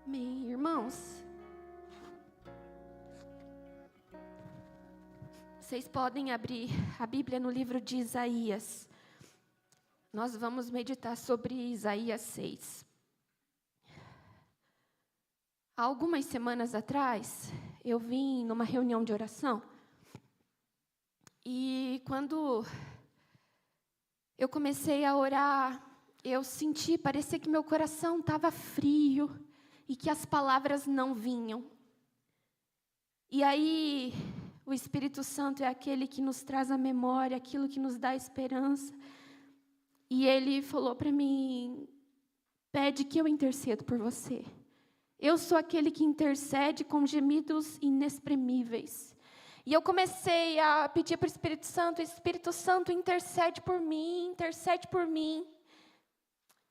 Amém, irmãos. Vocês podem abrir a Bíblia no livro de Isaías. Nós vamos meditar sobre Isaías 6. Há algumas semanas atrás, eu vim numa reunião de oração. E quando eu comecei a orar, eu senti, parecia que meu coração estava frio e que as palavras não vinham. E aí, o Espírito Santo é aquele que nos traz a memória, aquilo que nos dá esperança. E ele falou para mim, pede que eu intercedo por você. Eu sou aquele que intercede com gemidos inexprimíveis. E eu comecei a pedir para o Espírito Santo, intercede por mim, intercede por mim.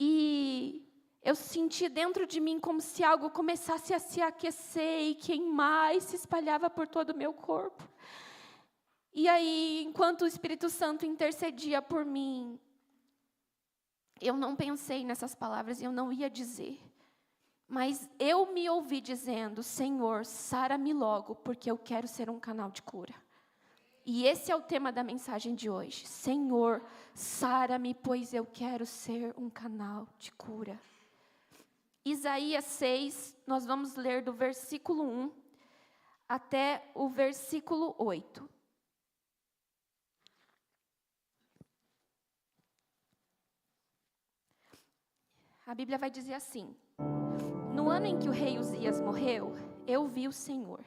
E eu senti dentro de mim como se algo começasse a se aquecer e queimar e se espalhava por todo o meu corpo. E aí, enquanto o Espírito Santo intercedia por mim, eu não pensei nessas palavras, eu não ia dizer. Mas eu me ouvi dizendo, Senhor, sara-me logo, porque eu quero ser um canal de cura. E esse é o tema da mensagem de hoje. Senhor, sara-me, pois eu quero ser um canal de cura. Isaías 6, nós vamos ler do versículo 1 até o versículo 8. A Bíblia vai dizer assim: no ano em que o rei Uzias morreu, eu vi o Senhor.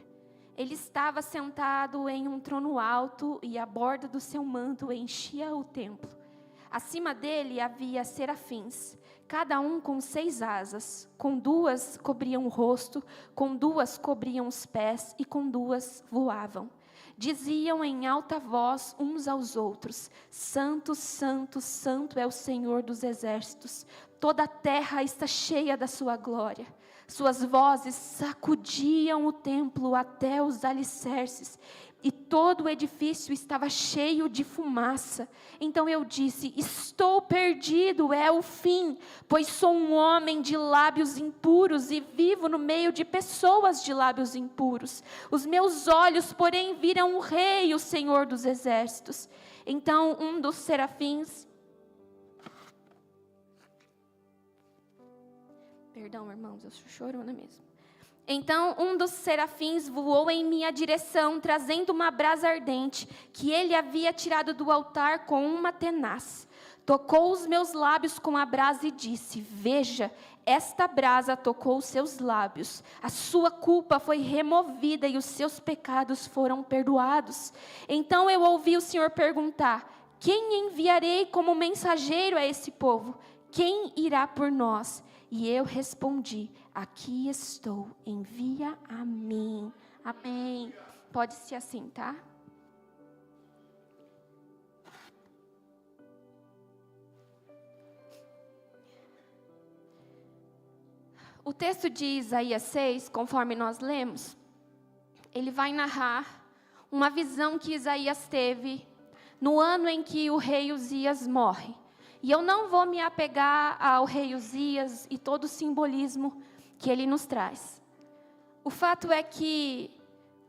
Ele estava sentado em um trono alto e a borda do seu manto enchia o templo. Acima dele havia serafins, cada um com 6 asas. Com 2 cobriam o rosto, com 2 cobriam os pés e com 2 voavam. Diziam em alta voz uns aos outros: Santo, Santo, Santo é o Senhor dos exércitos. Toda a terra está cheia da sua glória. Suas vozes sacudiam o templo até os alicerces, e todo o edifício estava cheio de fumaça. Então eu disse: estou perdido, é o fim, pois sou um homem de lábios impuros e vivo no meio de pessoas de lábios impuros. Os meus olhos, porém, viram o Rei, o Senhor dos exércitos. Então um dos serafins... Perdão, irmãos, eu sou chorona mesmo. Então um dos serafins voou em minha direção, trazendo uma brasa ardente, que ele havia tirado do altar com uma tenaz. Tocou os meus lábios com a brasa e disse: veja, esta brasa tocou os seus lábios. A sua culpa foi removida e os seus pecados foram perdoados. Então eu ouvi o Senhor perguntar: quem enviarei como mensageiro a esse povo? Quem irá por nós? E eu respondi: aqui estou, envia a mim. Amém. Pode se assentar. O texto de Isaías 6, conforme nós lemos, ele vai narrar uma visão que Isaías teve no ano em que o rei Uzias morre. E eu não vou me apegar ao rei Uzias e todo o simbolismo que ele nos traz. O fato é que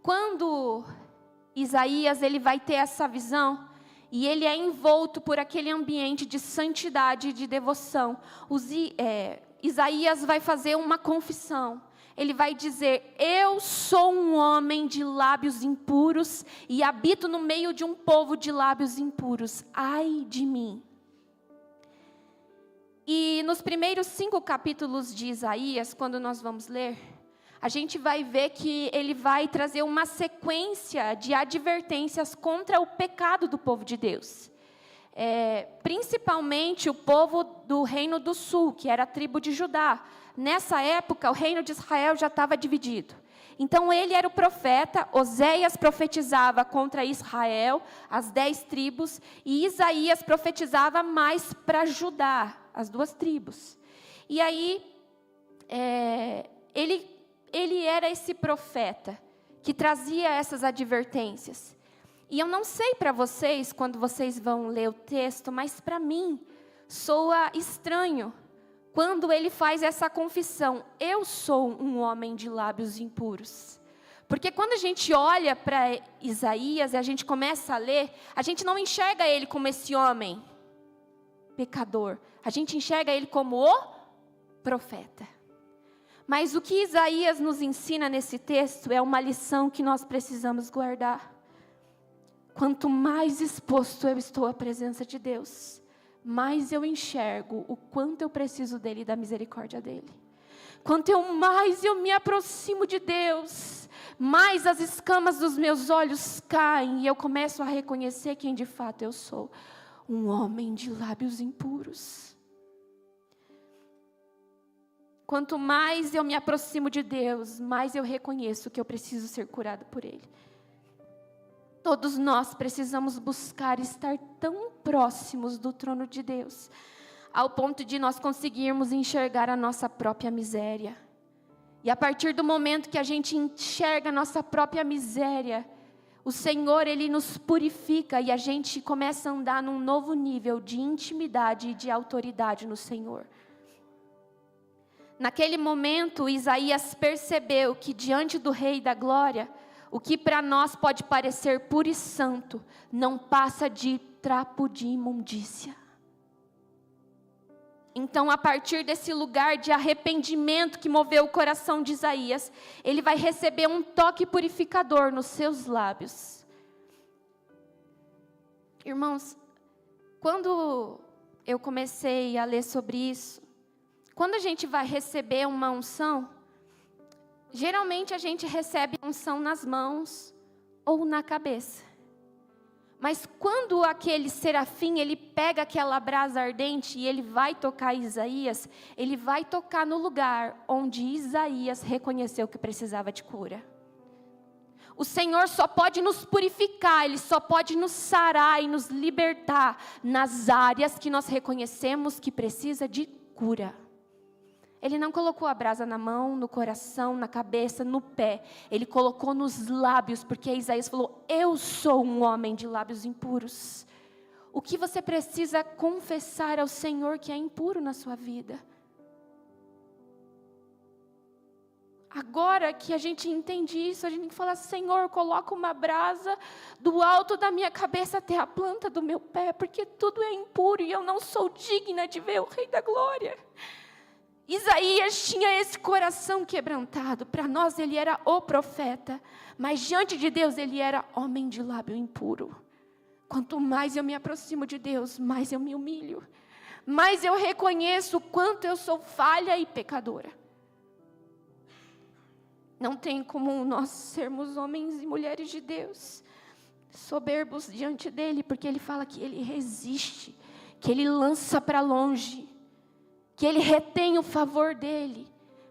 quando Isaías ele vai ter essa visão, e ele é envolto por aquele ambiente de santidade e de devoção, Isaías vai fazer uma confissão. Ele vai dizer: eu sou um homem de lábios impuros e habito no meio de um povo de lábios impuros. Ai de mim. E nos primeiros 5 capítulos de Isaías, quando nós vamos ler, a gente vai ver que ele vai trazer uma sequência de advertências contra o pecado do povo de Deus. Principalmente o povo do reino do sul, que era a tribo de Judá. Nessa época, o reino de Israel já estava dividido. Então ele era o profeta, Oséias profetizava contra Israel, as 10 tribos, e Isaías profetizava mais para Judá, as 2 tribos. E aí, ele era esse profeta que trazia essas advertências. E eu não sei para vocês, quando vocês vão ler o texto, mas para mim soa estranho quando ele faz essa confissão: eu sou um homem de lábios impuros. Porque quando a gente olha para Isaías e a gente começa a ler, a gente não enxerga ele como esse homem pecador. A gente enxerga ele como o profeta. Mas o que Isaías nos ensina nesse texto é uma lição que nós precisamos guardar. Quanto mais exposto eu estou à presença de Deus, mais eu enxergo o quanto eu preciso dele e da misericórdia dele. Quanto mais eu me aproximo de Deus, mais as escamas dos meus olhos caem e eu começo a reconhecer quem de fato eu sou: um homem de lábios impuros. Quanto mais eu me aproximo de Deus, mais eu reconheço que eu preciso ser curado por Ele. Todos nós precisamos buscar estar tão próximos do trono de Deus, ao ponto de nós conseguirmos enxergar a nossa própria miséria. E a partir do momento que a gente enxerga a nossa própria miséria, o Senhor, Ele nos purifica e a gente começa a andar num novo nível de intimidade e de autoridade no Senhor. Naquele momento, Isaías percebeu que diante do Rei da Glória, o que para nós pode parecer puro e santo, não passa de trapo de imundícia. Então, a partir desse lugar de arrependimento que moveu o coração de Isaías, ele vai receber um toque purificador nos seus lábios. Irmãos, quando eu comecei a ler sobre isso, quando a gente vai receber uma unção, geralmente a gente recebe a unção nas mãos ou na cabeça. Mas quando aquele serafim, ele pega aquela brasa ardente e ele vai tocar Isaías, ele vai tocar no lugar onde Isaías reconheceu que precisava de cura. O Senhor só pode nos purificar, Ele só pode nos sarar e nos libertar nas áreas que nós reconhecemos que precisa de cura. Ele não colocou a brasa na mão, no coração, na cabeça, no pé. Ele colocou nos lábios, porque Isaías falou: eu sou um homem de lábios impuros. O que você precisa confessar ao Senhor que é impuro na sua vida? Agora que a gente entende isso, a gente tem que falar: Senhor, coloca uma brasa do alto da minha cabeça até a planta do meu pé, porque tudo é impuro e eu não sou digna de ver o Rei da Glória. Isaías tinha esse coração quebrantado. Para nós ele era o profeta, mas diante de Deus ele era homem de lábio impuro. Quanto mais eu me aproximo de Deus, mais eu me humilho, mais eu reconheço o quanto eu sou falha e pecadora. Não tem como nós sermos homens e mulheres de Deus soberbos diante dele, porque ele fala que ele resiste, que ele lança para longe, que ele retém o favor dele,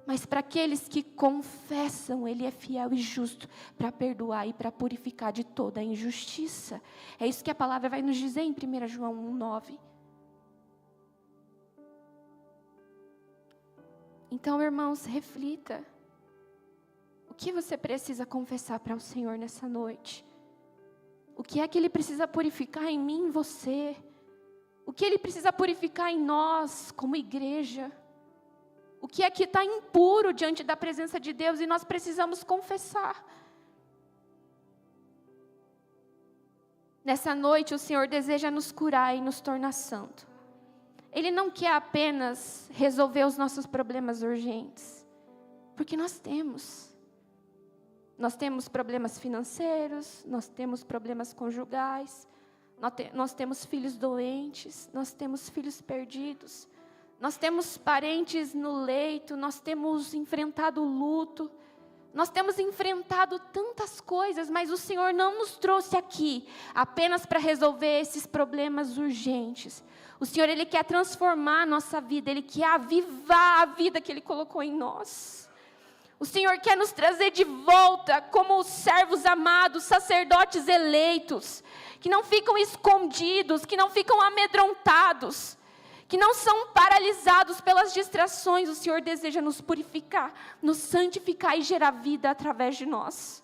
mas para aqueles que confessam, ele é fiel e justo para perdoar e para purificar de toda a injustiça. É isso que a palavra vai nos dizer em 1 João 1,9. Então, irmãos, reflita. O que você precisa confessar para o Senhor nessa noite? O que é que Ele precisa purificar em mim e em você? O que Ele precisa purificar em nós, como igreja? O que é que está impuro diante da presença de Deus e nós precisamos confessar? Nessa noite o Senhor deseja nos curar e nos tornar santo. Ele não quer apenas resolver os nossos problemas urgentes, porque nós temos. Nós temos problemas financeiros, nós temos problemas conjugais, nós temos filhos doentes, nós temos filhos perdidos, nós temos parentes no leito, nós temos enfrentado luto, nós temos enfrentado tantas coisas, mas o Senhor não nos trouxe aqui apenas para resolver esses problemas urgentes. O Senhor, Ele quer transformar a nossa vida, Ele quer avivar a vida que Ele colocou em nós. O Senhor quer nos trazer de volta como servos amados, sacerdotes eleitos, que não ficam escondidos, que não ficam amedrontados, que não são paralisados pelas distrações. O Senhor deseja nos purificar, nos santificar e gerar vida através de nós.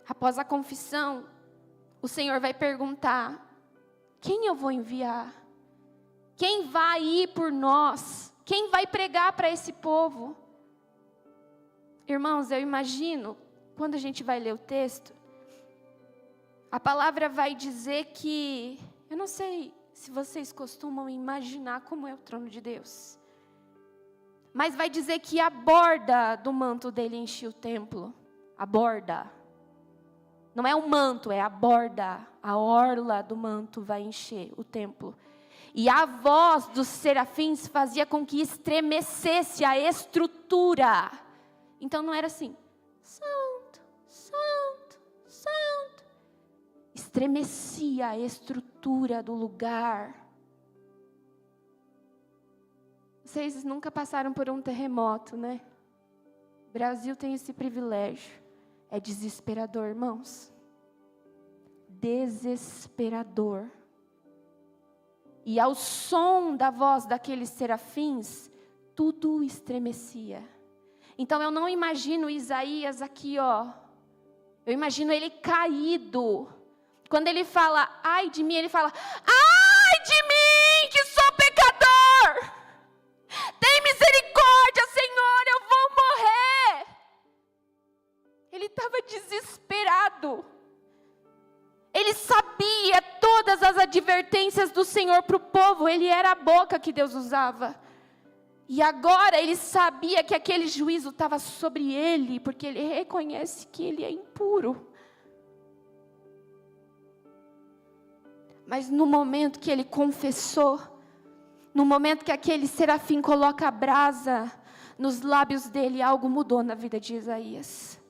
Após a confissão, o Senhor vai perguntar: quem eu vou enviar? Quem vai ir por nós? Quem vai pregar para esse povo? Irmãos, eu imagino, quando a gente vai ler o texto, a palavra vai dizer que, eu não sei se vocês costumam imaginar como é o trono de Deus, mas vai dizer que a borda do manto dele enchia o templo. A borda. Não é o manto, é a borda. A orla do manto vai encher o templo. E a voz dos serafins fazia com que estremecesse a estrutura. Então não era assim, santo, santo, santo. Estremecia a estrutura do lugar. Vocês nunca passaram por um terremoto, né? O Brasil tem esse privilégio. É desesperador, irmãos. Desesperador. E ao som da voz daqueles serafins, tudo estremecia. Então eu não imagino Isaías aqui, ó. Eu imagino ele caído. Quando ele fala, ai de mim, ele fala, ai de mim, que sou pecador. Tem misericórdia, Senhor, eu vou morrer. Ele estava desesperado. Ele sabia todas as advertências do Senhor para o povo. Ele era a boca que Deus usava. E agora ele sabia que aquele juízo estava sobre ele, porque ele reconhece que ele é impuro. Mas no momento que ele confessou, no momento que aquele serafim coloca a brasa nos lábios dele, algo mudou na vida de Isaías.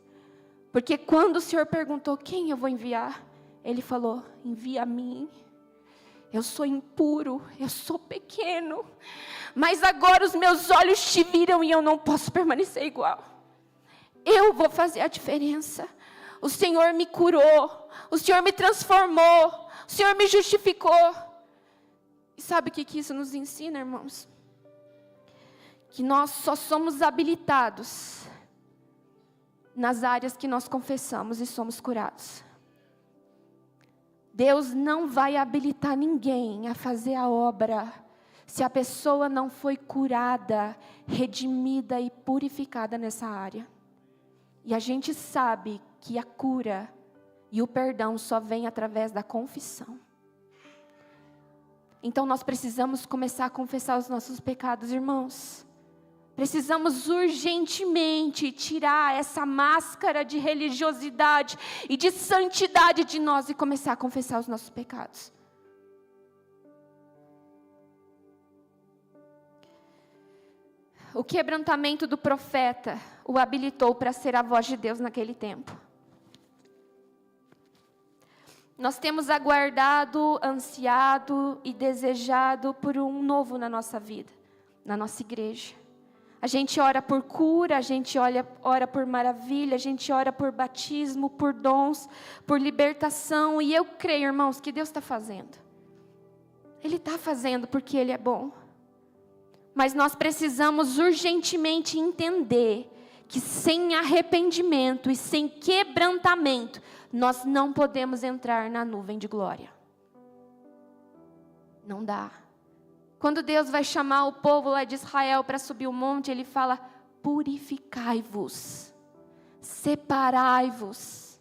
Porque quando o Senhor perguntou, quem eu vou enviar? Ele falou, envia a mim. Eu sou impuro, eu sou pequeno. Mas agora os meus olhos te viram e eu não posso permanecer igual. Eu vou fazer a diferença. O Senhor me curou, o Senhor me transformou, o Senhor me justificou. E sabe o que isso nos ensina, irmãos? Que nós só somos habilitados nas áreas que nós confessamos e somos curados. Deus não vai habilitar ninguém a fazer a obra se a pessoa não foi curada, redimida e purificada nessa área. E a gente sabe que a cura e o perdão só vem através da confissão. Então nós precisamos começar a confessar os nossos pecados, irmãos. Precisamos urgentemente tirar essa máscara de religiosidade e de santidade de nós e começar a confessar os nossos pecados. O quebrantamento do profeta o habilitou para ser a voz de Deus naquele tempo. Nós temos aguardado, ansiado e desejado por um novo na nossa vida, na nossa igreja. A gente ora por cura, a gente ora por maravilha, a gente ora por batismo, por dons, por libertação. E eu creio, irmãos, que Deus está fazendo. Ele está fazendo porque Ele é bom. Mas nós precisamos urgentemente entender que sem arrependimento e sem quebrantamento, nós não podemos entrar na nuvem de glória. Não dá. Quando Deus vai chamar o povo lá de Israel para subir o monte, Ele fala, purificai-vos, separai-vos.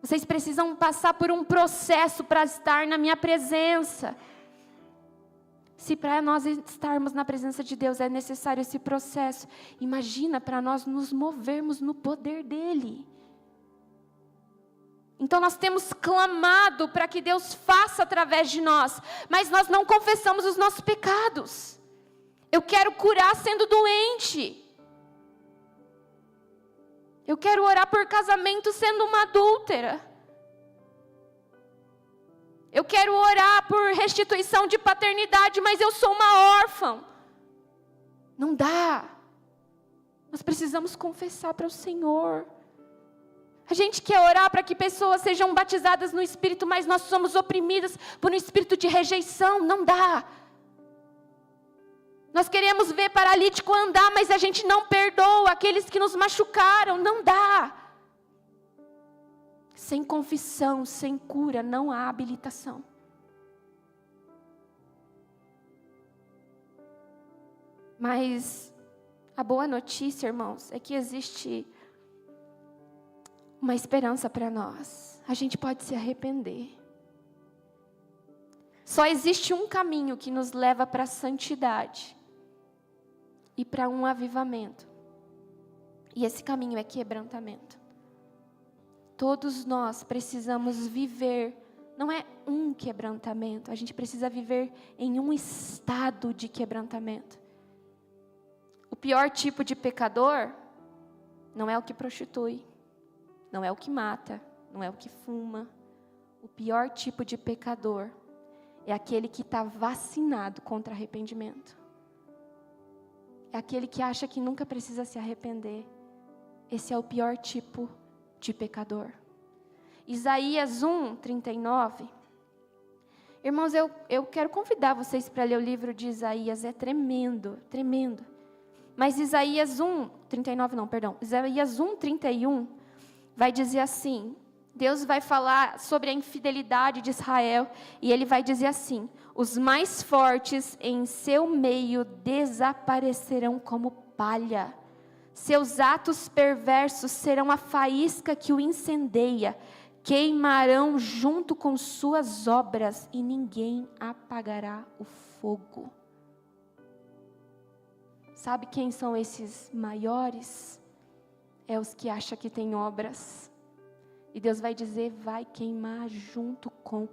Vocês precisam passar por um processo para estar na minha presença. Se para nós estarmos na presença de Deus é necessário esse processo, imagina para nós nos movermos no poder dEle. Então nós temos clamado para que Deus faça através de nós, mas nós não confessamos os nossos pecados. Eu quero curar sendo doente. Eu quero orar por casamento sendo uma adúltera. Eu quero orar por restituição de paternidade, mas eu sou uma órfã. Não dá. Nós precisamos confessar para o Senhor. A gente quer orar para que pessoas sejam batizadas no Espírito, mas nós somos oprimidas por um espírito de rejeição. Não dá. Nós queremos ver paralítico andar, mas a gente não perdoa aqueles que nos machucaram. Não dá. Sem confissão, sem cura, não há habilitação. Mas a boa notícia, irmãos, é que existe uma esperança para nós. A gente pode se arrepender. Só existe um caminho que nos leva para a santidade e para um avivamento. E esse caminho é quebrantamento. Todos nós precisamos viver, não é um quebrantamento, a gente precisa viver em um estado de quebrantamento. O pior tipo de pecador não é o que prostitui, não é o que mata, não é o que fuma. O pior tipo de pecador é aquele que está vacinado contra arrependimento. É aquele que acha que nunca precisa se arrepender. Esse é o pior tipo de pecador. Isaías 1:39. Irmãos, eu quero convidar vocês para ler o livro de Isaías. É tremendo, tremendo. Mas Isaías 1:31 vai dizer assim: Deus vai falar sobre a infidelidade de Israel, e Ele vai dizer assim: os mais fortes em seu meio desaparecerão como palha. Seus atos perversos serão a faísca que o incendeia, queimarão junto com suas obras, e ninguém apagará o fogo. Sabe quem são esses maiores? É os que acham que tem obras. E Deus vai dizer, vai queimar junto com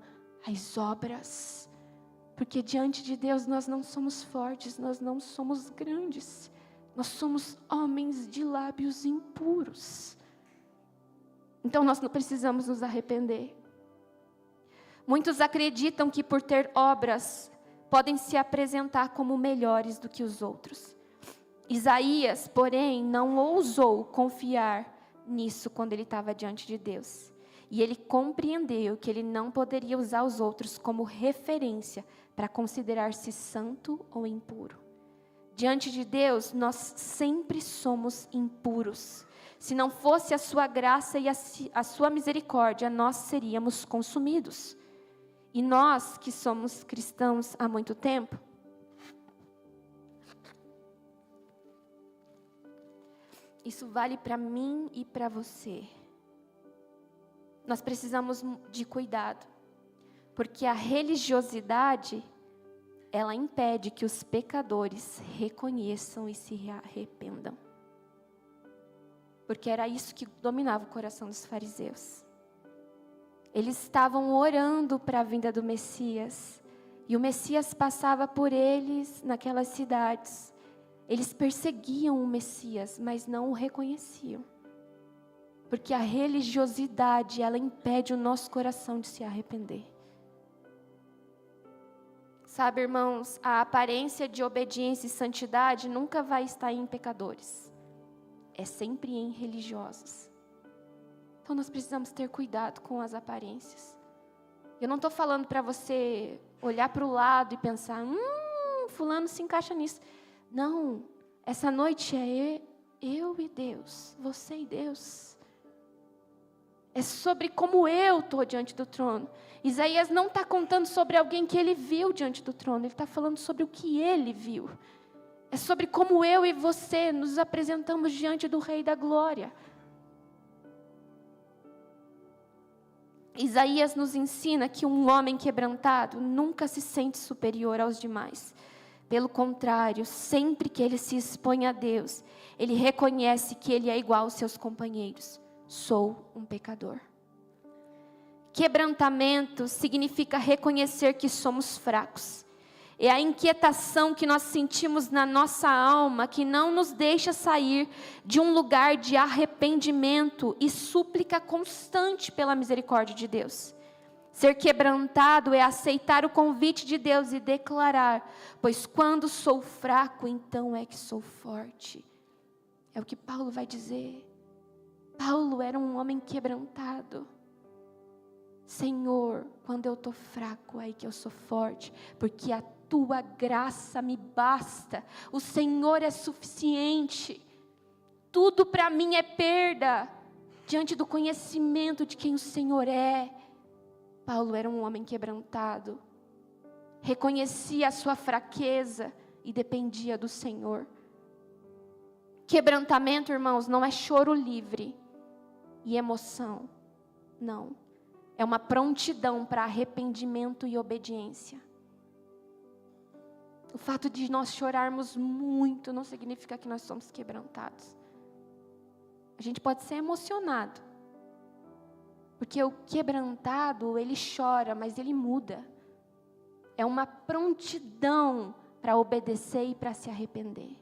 as obras. Porque diante de Deus nós não somos fortes, nós não somos grandes. Nós somos homens de lábios impuros. Então nós não precisamos nos arrepender. Muitos acreditam que por ter obras, podem se apresentar como melhores do que os outros. Isaías, porém, não ousou confiar nisso quando ele estava diante de Deus. E ele compreendeu que ele não poderia usar os outros como referência para considerar-se santo ou impuro. Diante de Deus, nós sempre somos impuros. Se não fosse a sua graça e a sua misericórdia, nós seríamos consumidos. E nós, que somos cristãos há muito tempo, isso vale para mim e para você. Nós precisamos de cuidado, porque a religiosidade, ela impede que os pecadores reconheçam e se arrependam. Porque era isso que dominava o coração dos fariseus. Eles estavam orando para a vinda do Messias, e o Messias passava por eles naquelas cidades. Eles perseguiam o Messias, mas não o reconheciam. Porque a religiosidade, ela impede o nosso coração de se arrepender. Sabe, irmãos, a aparência de obediência e santidade nunca vai estar em pecadores. É sempre em religiosos. Então nós precisamos ter cuidado com as aparências. Eu não estou falando para você olhar para o lado e pensar, fulano se encaixa nisso. Não, essa noite é eu e Deus, você e Deus. É sobre como eu estou diante do trono. Isaías não está contando sobre alguém que ele viu diante do trono, ele está falando sobre o que ele viu. É sobre como eu e você nos apresentamos diante do Rei da Glória. Isaías nos ensina que um homem quebrantado nunca se sente superior aos demais. Pelo contrário, sempre que ele se expõe a Deus, ele reconhece que ele é igual aos seus companheiros. Sou um pecador. Quebrantamento significa reconhecer que somos fracos. É a inquietação que nós sentimos na nossa alma que não nos deixa sair de um lugar de arrependimento e súplica constante pela misericórdia de Deus. Ser quebrantado é aceitar o convite de Deus e declarar, pois quando sou fraco, então é que sou forte. É o que Paulo vai dizer. Paulo era um homem quebrantado. Senhor, quando eu estou fraco, é aí que eu sou forte, porque a tua graça me basta, o Senhor é suficiente, tudo para mim é perda, diante do conhecimento de quem o Senhor é. Paulo era um homem quebrantado, reconhecia a sua fraqueza e dependia do Senhor. Quebrantamento, irmãos, não é choro livre e emoção. Não. É uma prontidão para arrependimento e obediência. O fato de nós chorarmos muito não significa que nós somos quebrantados. A gente pode ser emocionado. Porque o quebrantado, ele chora, mas ele muda. É uma prontidão para obedecer e para se arrepender.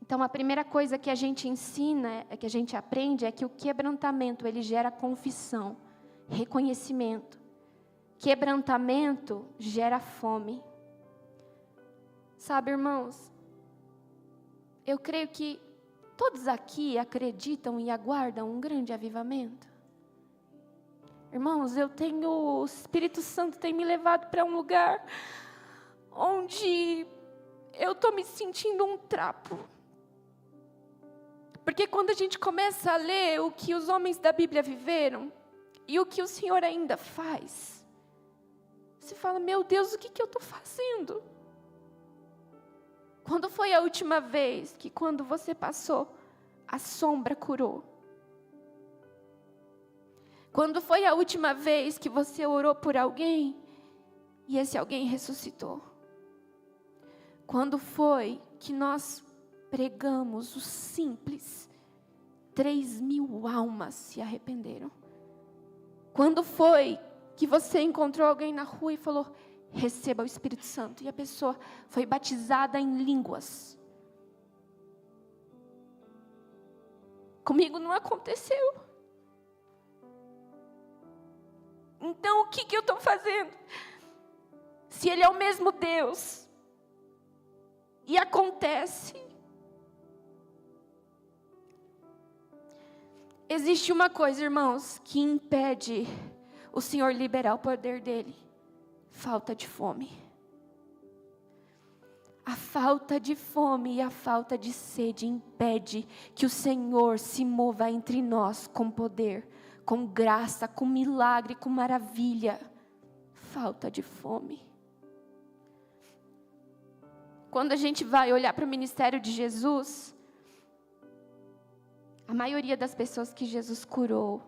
Então, a primeira coisa que a gente ensina, que a gente aprende, é que o quebrantamento, ele gera confissão, reconhecimento. Quebrantamento gera fome. Sabe, irmãos, eu creio que todos aqui acreditam e aguardam um grande avivamento. Irmãos, o Espírito Santo tem me levado para um lugar onde eu estou me sentindo um trapo. Porque quando a gente começa a ler o que os homens da Bíblia viveram e o que o Senhor ainda faz, você fala, meu Deus, o que eu estou fazendo? Quando foi a última vez que quando você passou, a sombra curou? Quando foi a última vez que você orou por alguém e esse alguém ressuscitou? Quando foi que nós pregamos o simples, 3.000 almas se arrependeram? Quando foi que você encontrou alguém na rua e falou, receba o Espírito Santo, e a pessoa foi batizada em línguas? Comigo não aconteceu. Então o que eu estou fazendo? Se Ele é o mesmo Deus, e acontece. Existe uma coisa, irmãos, que impede o Senhor liberar o poder dEle: falta de fome. A falta de fome e a falta de sede impede que o Senhor se mova entre nós com poder, com graça, com milagre, com maravilha. Falta de fome. Quando a gente vai olhar para o ministério de Jesus, a maioria das pessoas que Jesus curou,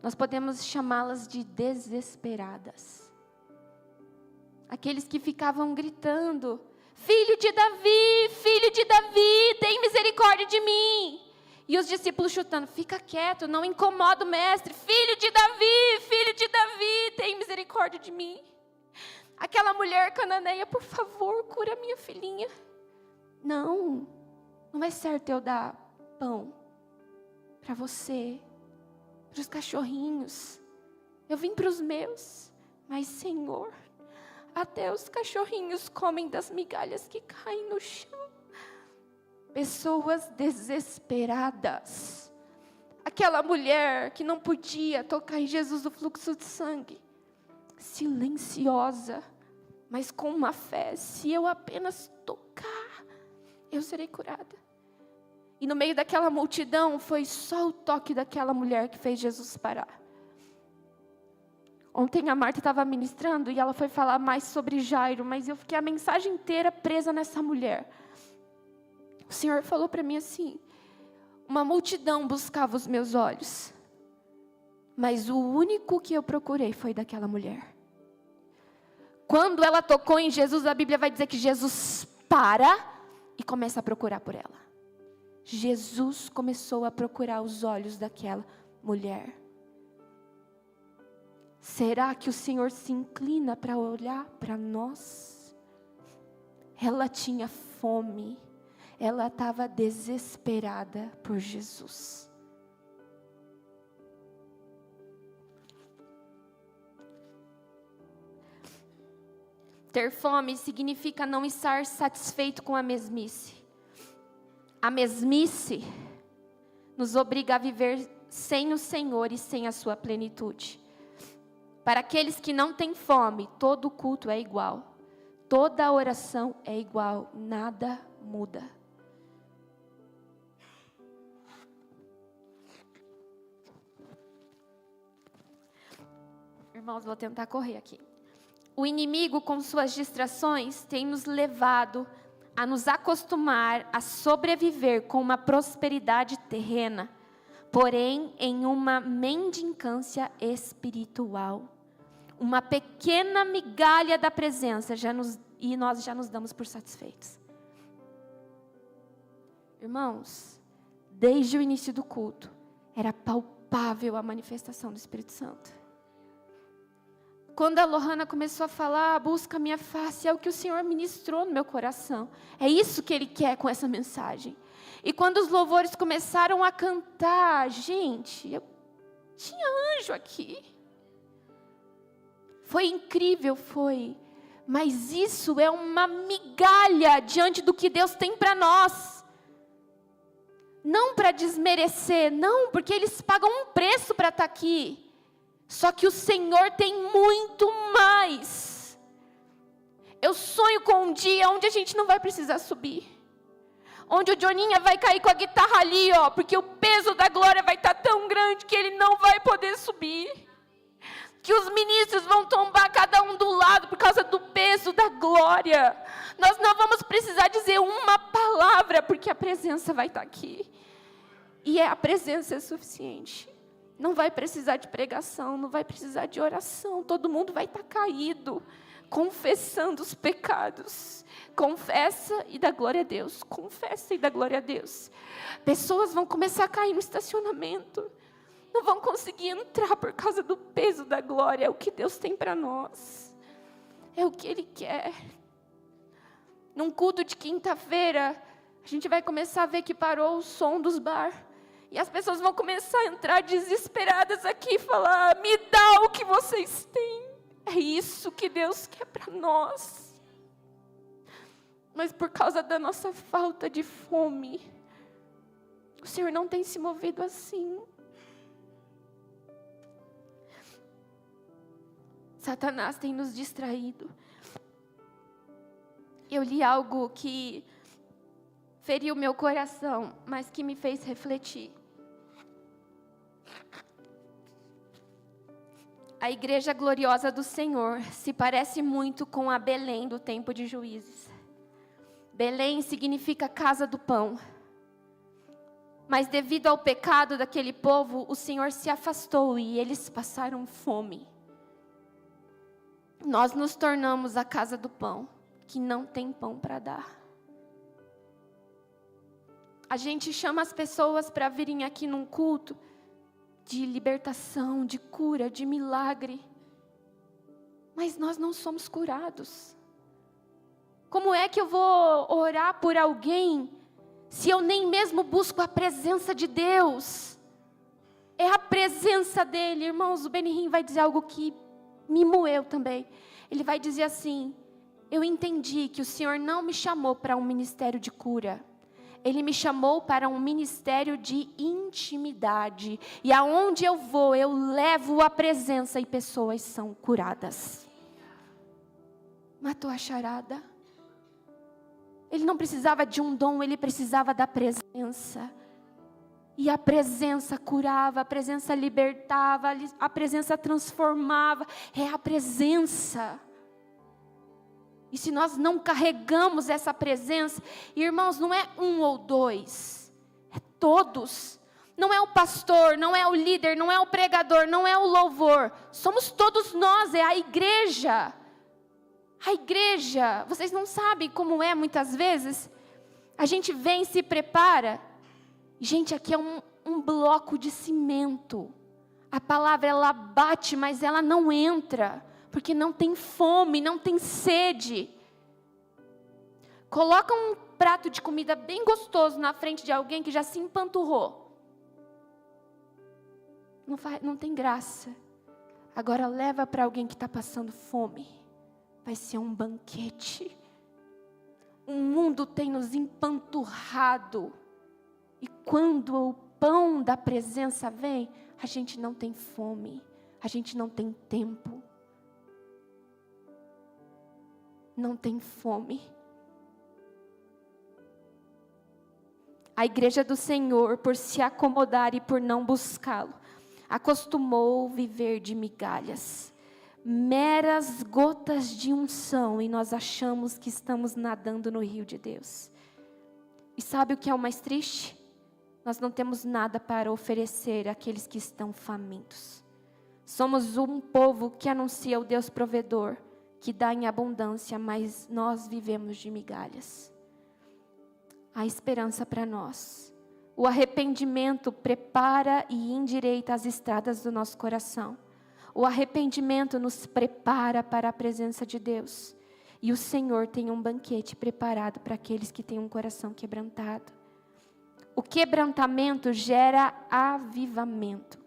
nós podemos chamá-las de desesperadas. Aqueles que ficavam gritando, filho de Davi, tem misericórdia de mim. E os discípulos chutando, fica quieto, não incomoda o mestre. Filho de Davi, tem misericórdia de mim. Aquela mulher cananeia, por favor, cura minha filhinha. Não é certo eu dar pão para você, para os cachorrinhos. Eu vim para os meus, mas Senhor, até os cachorrinhos comem das migalhas que caem no chão. Pessoas desesperadas. Aquela mulher que não podia tocar em Jesus do fluxo de sangue, silenciosa, mas com uma fé: se eu apenas tocar, eu serei curada. E no meio daquela multidão, foi só o toque daquela mulher que fez Jesus parar. Ontem a Marta estava ministrando e ela foi falar mais sobre Jairo, mas eu fiquei a mensagem inteira presa nessa mulher. O Senhor falou para mim assim: uma multidão buscava os meus olhos, mas o único que eu procurei foi daquela mulher. Quando ela tocou em Jesus, a Bíblia vai dizer que Jesus para e começa a procurar por ela. Jesus começou a procurar os olhos daquela mulher. Será que o Senhor se inclina para olhar para nós? Ela tinha fome. Ela estava desesperada por Jesus. Ter fome significa não estar satisfeito com a mesmice. A mesmice nos obriga a viver sem o Senhor e sem a sua plenitude. Para aqueles que não têm fome, todo culto é igual. Toda oração é igual. Nada muda. Irmãos, vou tentar correr aqui. O inimigo, com suas distrações, tem nos levado a nos acostumar a sobreviver com uma prosperidade terrena, porém em uma mendicância espiritual. Uma pequena migalha da presença e nós já nos damos por satisfeitos. Irmãos, desde o início do culto, era palpável a manifestação do Espírito Santo. Quando a Lohana começou a falar, busca a minha face, é o que o Senhor ministrou no meu coração. É isso que Ele quer com essa mensagem. E quando os louvores começaram a cantar, gente, tinha anjo aqui. Foi incrível, foi. Mas isso é uma migalha diante do que Deus tem para nós. Não para desmerecer, não, porque eles pagam um preço para estar aqui. Só que o Senhor tem muito mais. Eu sonho com um dia onde a gente não vai precisar subir. Onde o Joninha vai cair com a guitarra ali, porque o peso da glória vai estar tão grande que ele não vai poder subir. Que os ministros vão tombar cada um do lado por causa do peso da glória. Nós não vamos precisar dizer uma palavra, porque a presença vai estar aqui. E a presença é suficiente. Não vai precisar de pregação, não vai precisar de oração. Todo mundo vai estar caído, confessando os pecados. Confessa e dá glória a Deus. Confessa e dá glória a Deus. Pessoas vão começar a cair no estacionamento. Não vão conseguir entrar por causa do peso da glória. É o que Deus tem para nós. É o que Ele quer. Num culto de quinta-feira, a gente vai começar a ver que parou o som dos bar. E as pessoas vão começar a entrar desesperadas aqui e falar: me dá o que vocês têm. É isso que Deus quer para nós. Mas por causa da nossa falta de fome, o Senhor não tem se movido assim. Satanás tem nos distraído. Eu li algo que feriu meu coração, mas que me fez refletir. A igreja gloriosa do Senhor se parece muito com a Belém do tempo de Juízes. Belém significa casa do pão. Mas devido ao pecado daquele povo, o Senhor se afastou e eles passaram fome. Nós nos tornamos a casa do pão, que não tem pão para dar. A gente chama as pessoas para virem aqui num culto de libertação, de cura, de milagre. Mas nós não somos curados. Como é que eu vou orar por alguém se eu nem mesmo busco a presença de Deus? É a presença dEle. Irmãos, o Benihim vai dizer algo que me moeu também. Ele vai dizer assim: eu entendi que o Senhor não me chamou para um ministério de cura. Ele me chamou para um ministério de intimidade. E aonde eu vou, eu levo a presença e pessoas são curadas. Matou a charada. Ele não precisava de um dom, ele precisava da presença. E a presença curava, a presença libertava, a presença transformava. É a presença. E se nós não carregamos essa presença, irmãos, não é um ou dois, é todos. Não é o pastor, não é o líder, não é o pregador, não é o louvor. Somos todos nós, é a igreja. A igreja, vocês não sabem como é muitas vezes. A gente vem e se prepara. Gente, aqui é um bloco de cimento. A palavra ela bate, mas ela não entra. Porque não tem fome, não tem sede. Coloca um prato de comida bem gostoso na frente de alguém que já se empanturrou. Não tem graça. Agora leva para alguém que está passando fome. Vai ser um banquete. O mundo tem nos empanturrado. E quando o pão da presença vem, a gente não tem fome. A gente não tem tempo. Não tem fome. A igreja do Senhor, por se acomodar e por não buscá-lo, acostumou viver de migalhas. meras gotas de unção e nós achamos que estamos nadando no rio de Deus. E sabe o que é o mais triste? Nós não temos nada para oferecer àqueles que estão famintos. Somos um povo que anuncia o Deus provedor, que dá em abundância, mas nós vivemos de migalhas. Há esperança para nós. O arrependimento prepara e endireita as estradas do nosso coração. O arrependimento nos prepara para a presença de Deus. E o Senhor tem um banquete preparado para aqueles que têm um coração quebrantado. O quebrantamento gera avivamento.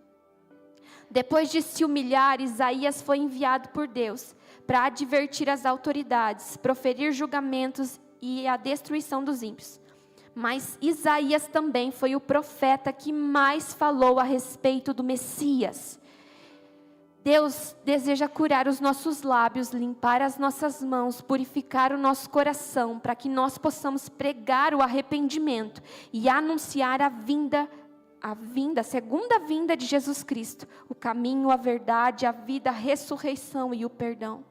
Depois de se humilhar, Isaías foi enviado por Deus para advertir as autoridades, proferir julgamentos e a destruição dos ímpios. Mas Isaías também foi o profeta que mais falou a respeito do Messias. Deus deseja curar os nossos lábios, limpar as nossas mãos, purificar o nosso coração, para que nós possamos pregar o arrependimento e anunciar a segunda vinda de Jesus Cristo, o caminho, a verdade, a vida, a ressurreição e o perdão.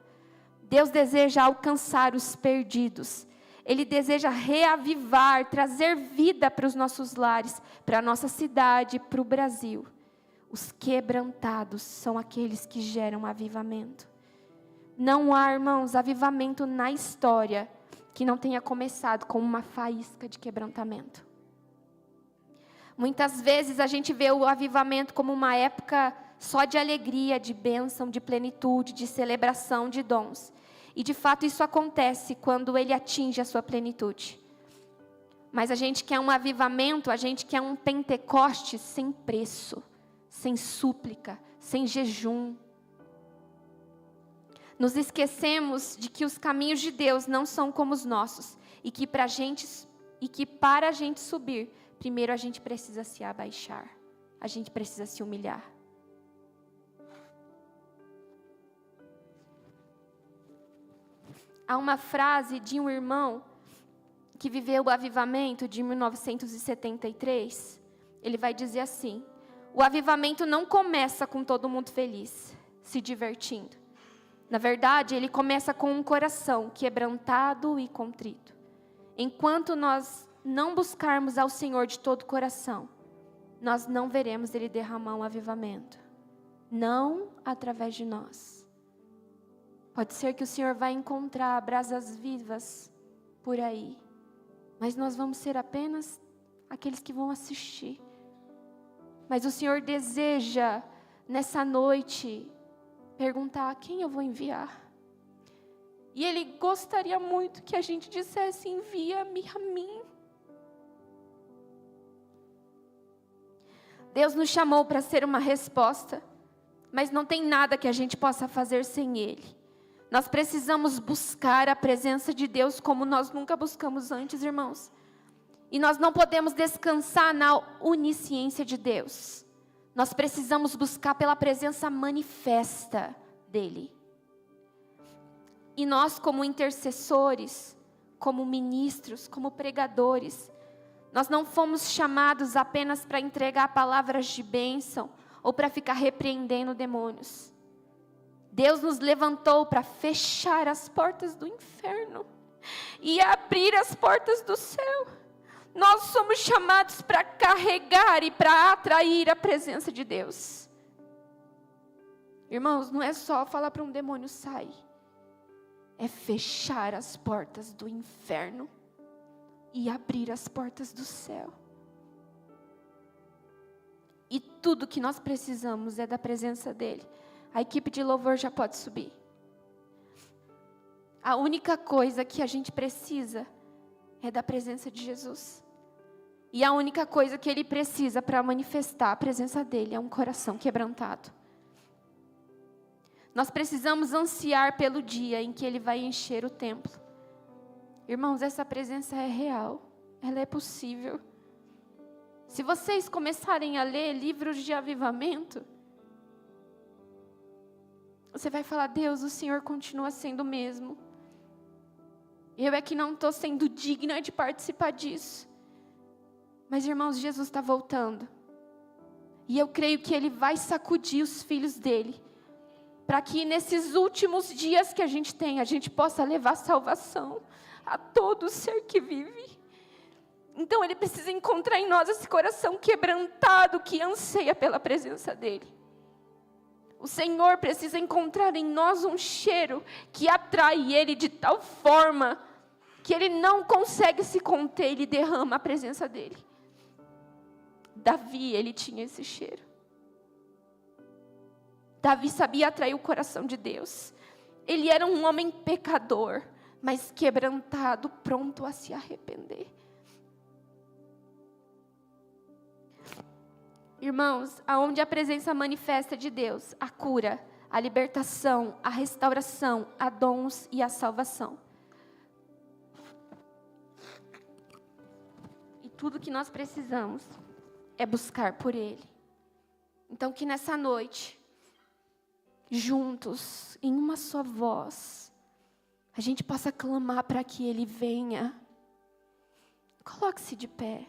Deus deseja alcançar os perdidos. Ele deseja reavivar, trazer vida para os nossos lares, para a nossa cidade, para o Brasil. Os quebrantados são aqueles que geram avivamento. Não há, irmãos, avivamento na história que não tenha começado com uma faísca de quebrantamento. Muitas vezes a gente vê o avivamento como uma época só de alegria, de bênção, de plenitude, de celebração de dons. E de fato isso acontece quando ele atinge a sua plenitude. Mas a gente quer um avivamento, a gente quer um Pentecoste sem preço, sem súplica, sem jejum. Nos esquecemos de que os caminhos de Deus não são como os nossos. E que para a gente subir, primeiro a gente precisa se abaixar. A gente precisa se humilhar. Há uma frase de um irmão que viveu o avivamento de 1973. Ele vai dizer assim: o avivamento não começa com todo mundo feliz, se divertindo. Na verdade, ele começa com um coração quebrantado e contrito. Enquanto nós não buscarmos ao Senhor de todo o coração, nós não veremos Ele derramar um avivamento. Não através de nós. Pode ser que o Senhor vai encontrar brasas vivas por aí, mas nós vamos ser apenas aqueles que vão assistir. Mas o Senhor deseja, nessa noite, perguntar a quem eu vou enviar. E Ele gostaria muito que a gente dissesse: envia-me a mim. Deus nos chamou para ser uma resposta, mas não tem nada que a gente possa fazer sem Ele. Nós precisamos buscar a presença de Deus como nós nunca buscamos antes, irmãos. E nós não podemos descansar na onisciência de Deus. Nós precisamos buscar pela presença manifesta dEle. E nós, como intercessores, como ministros, como pregadores, nós não fomos chamados apenas para entregar palavras de bênção ou para ficar repreendendo demônios. Deus nos levantou para fechar as portas do inferno e abrir as portas do céu. Nós somos chamados para carregar e para atrair a presença de Deus. Irmãos, não é só falar para um demônio sair. É fechar as portas do inferno e abrir as portas do céu. E tudo que nós precisamos é da presença dEle. A equipe de louvor já pode subir. A única coisa que a gente precisa é da presença de Jesus. E a única coisa que Ele precisa para manifestar a presença dEle é um coração quebrantado. Nós precisamos ansiar pelo dia em que Ele vai encher o templo. Irmãos, essa presença é real. Ela é possível. Se vocês começarem a ler livros de avivamento, você vai falar: Deus, o Senhor continua sendo o mesmo. Eu é que não estou sendo digna de participar disso. Mas, irmãos, Jesus está voltando. E eu creio que Ele vai sacudir os filhos dEle. para que nesses últimos dias que a gente possa levar salvação a todo ser que vive. Então Ele precisa encontrar em nós esse coração quebrantado que anseia pela presença dEle. O Senhor precisa encontrar em nós um cheiro que atrai Ele de tal forma que Ele não consegue se conter, Ele derrama a presença dEle. Davi, ele tinha esse cheiro. Davi sabia atrair o coração de Deus. Ele era um homem pecador, mas quebrantado, pronto a se arrepender. Irmãos, aonde a presença manifesta de Deus, a cura, a libertação, a restauração, a dons e a salvação. E tudo que nós precisamos é buscar por Ele. Então que nessa noite, juntos, em uma só voz, a gente possa clamar para que Ele venha. Coloque-se de pé.